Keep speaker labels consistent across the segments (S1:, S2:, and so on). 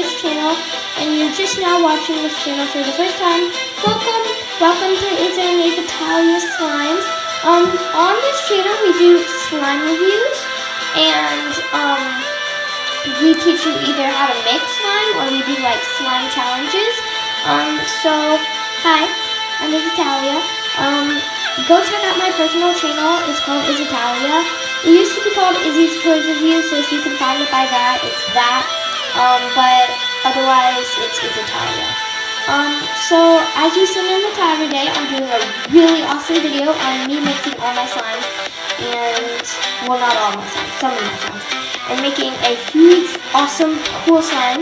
S1: this channel and you're just now watching this channel for the first time, welcome to Is There Any Natalia Slimes. On this channel we do slime reviews and we teach you either how to make slime or we do like slime challenges. So hi, I'm Natalia. Go check out my personal channel. It's called Is Italia. It used to be called Izzy's Toys Review, so if you can find it by that, it's that. But otherwise, it's Is Italia. So as you've seen in the title today, I'm doing a really awesome video on me mixing all my slimes, and well, not all my slimes, some of my slimes, and making a huge, awesome, cool slime.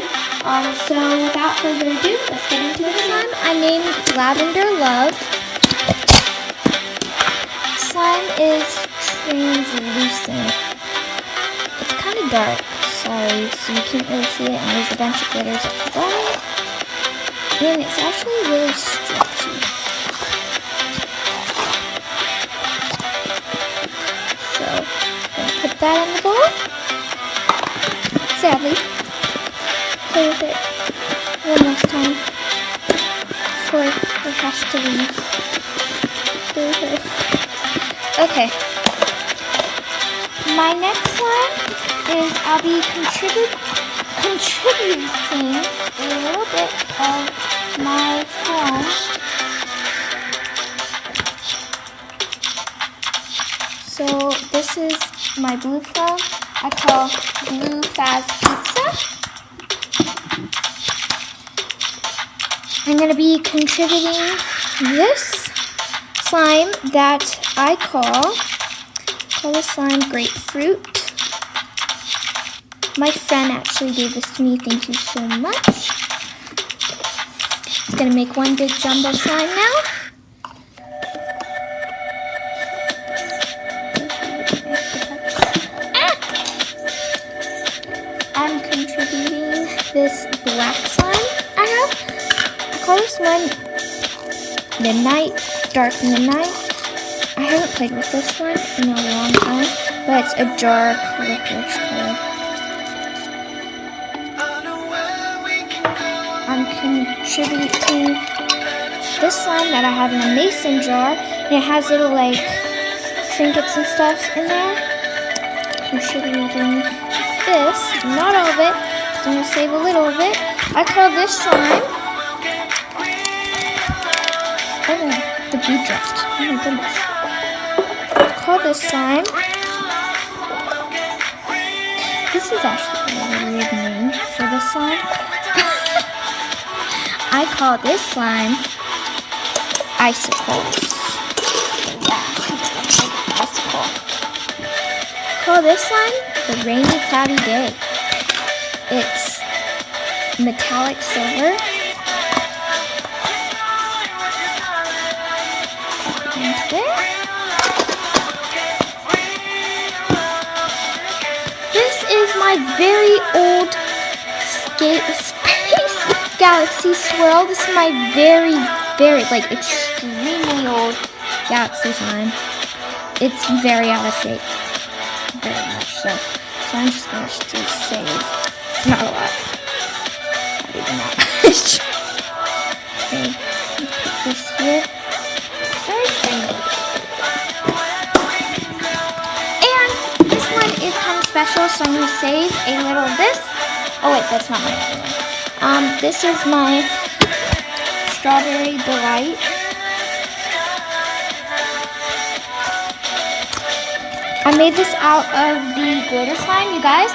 S1: So without further ado, let's get into the slime. I named Lavender Love. Slime is translucent. It's kind of dark, sorry, so you can't really see it, and there's a bunch of glitters at the bottom. And it's actually really stretchy. So, I'm going to put that in the bowl. Sadly, play with it one last time before it has to leave. Okay. My next slime is I'll be contributing a little bit of my foam. So this is my blue foam. I call Blue Faz Pizza. I'm going to be contributing this slime that I call this slime Grapefruit. My friend actually gave this to me. Thank you so much. It's gonna make one big jumbo slime now. I'm contributing this black slime I have. I call this one Midnight, Dark Midnight. I haven't played with this one in a long time, but it's a dark licorice color. I'm contributing this slime that I have in a mason jar, and it has little like trinkets and stuff in there. Contributing this, not all of it, so I'm going to save a little of it. I call this slime, oh, the bee drift, oh my goodness. I call this slime, this is actually a really weird name for this slime. I call this slime Icicles. Yeah, icicle. I call this slime the Rainy Cloudy Day. It's metallic silver. And there. This is my very old Space Galaxy swirl. This is my very, like, extremely old Galaxy slime. It's very out of shape. Very much so. So I'm just going to save. Not a lot. Not even that much. Okay. Put this here. Very strange. And this one is kind of special, so I'm going to save a little of this. Oh wait, that's not my other one. This is my Strawberry Delight. I made this out of the glitter slime, you guys.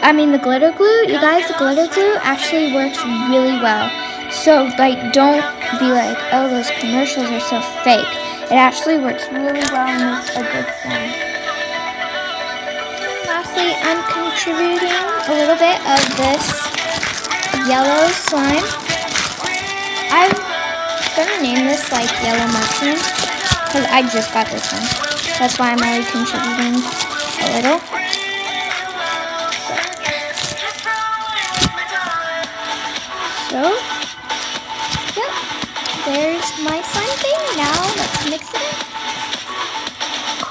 S1: The glitter glue. You guys, the glitter glue actually works really well. So, like, don't be like, oh, those commercials are so fake. It actually works really well and makes a good slime. Lastly, I'm contributing a little bit of this yellow slime. I'm gonna name this like Yellow Mushroom because I just got this one. That's why I'm only contributing a little. So, yep, there's my slime thing. Now let's mix it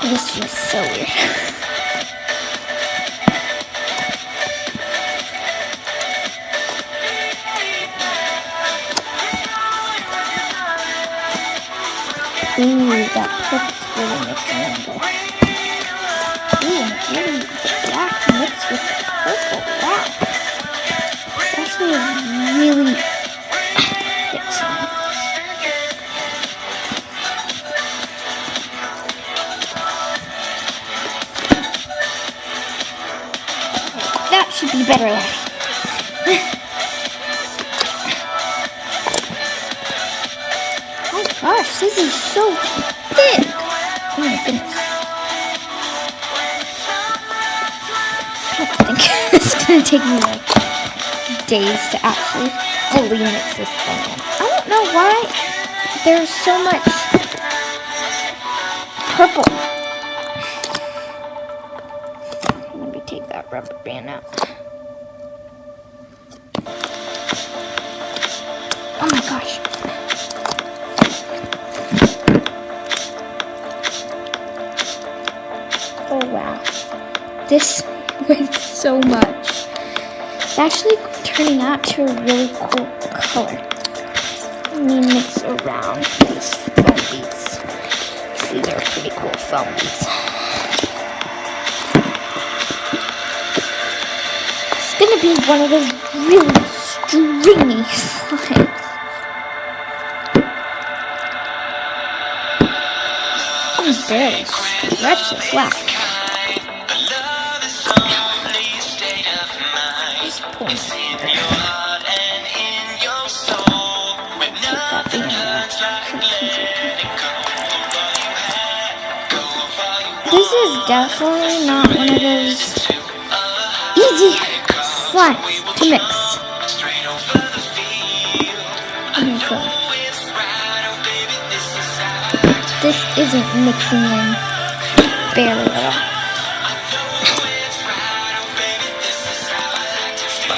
S1: in. This feels so weird. Ooh, that purple's really mixing in good. Ooh, and really the black mixed with the purple. Wow. It's actually a really thick slime. That should be better. My gosh, this is so thick. Oh my goodness. I think it's gonna take me like days to actually fully mix this thing in. I don't know why there's so much purple. Let me take that rubber band out. Oh my gosh. Oh wow. This was so much. It's actually turning out to a really cool color. Let me mix around these foam beads. These are pretty cool foam beads. It's gonna be one of those really stringy slimes. I can barely stretch this. Wow. Just pull it. This is definitely not one of those easy slimes to mix. Oh my god. This isn't mixing in barely at all.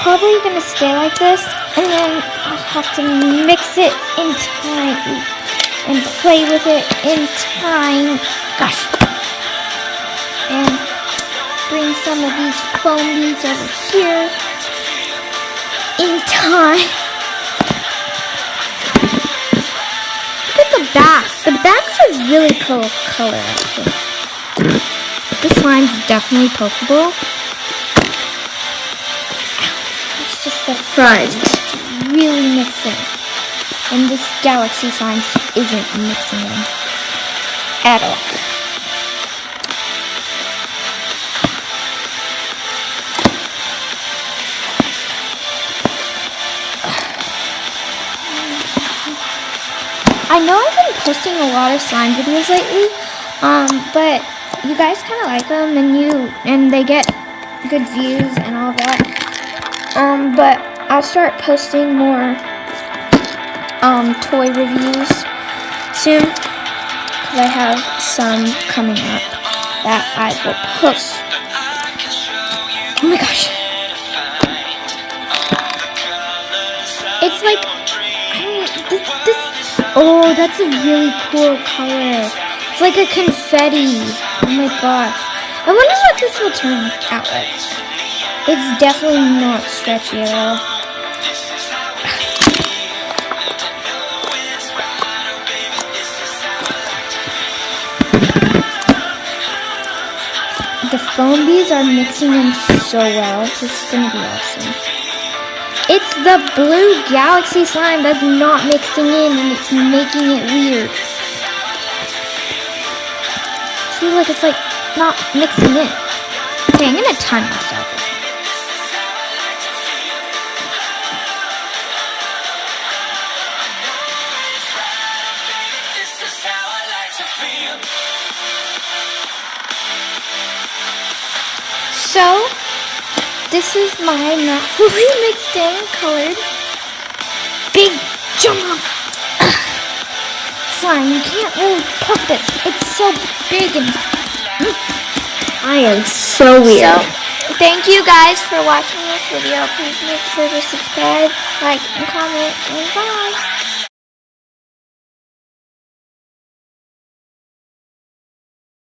S1: Probably gonna stay like this, and then I'll have to mix it in time and play with it in time. Gosh. And bring some of these foam beads over here in time. Look at the back. The back's a really cool color, actually. This slime's definitely pokeable. It's just the front. It's really mixing. And this galaxy slime isn't mixing in at all. I know I've been posting a lot of slime videos lately, but you guys kind of like them, and they get good views and all that. But I'll start posting more toy reviews soon, because I have some coming up that I will post. Oh my gosh. It's like, this oh, that's a really cool color. It's like a confetti. Oh my gosh. I wonder what this will turn out like. It's definitely not stretchy at all. The foam beads are mixing in so well. This is going to be awesome. It's the blue galaxy slime that's not mixing in, and it's making it weird. See, look, it's like not mixing in. Okay, I'm gonna time myself. So, this is my not fully mixed in colored big jump slime. You can't really poke this. It's so big and I am so weird. So, thank you guys for watching this video. Please make sure to subscribe, like, and comment, and bye.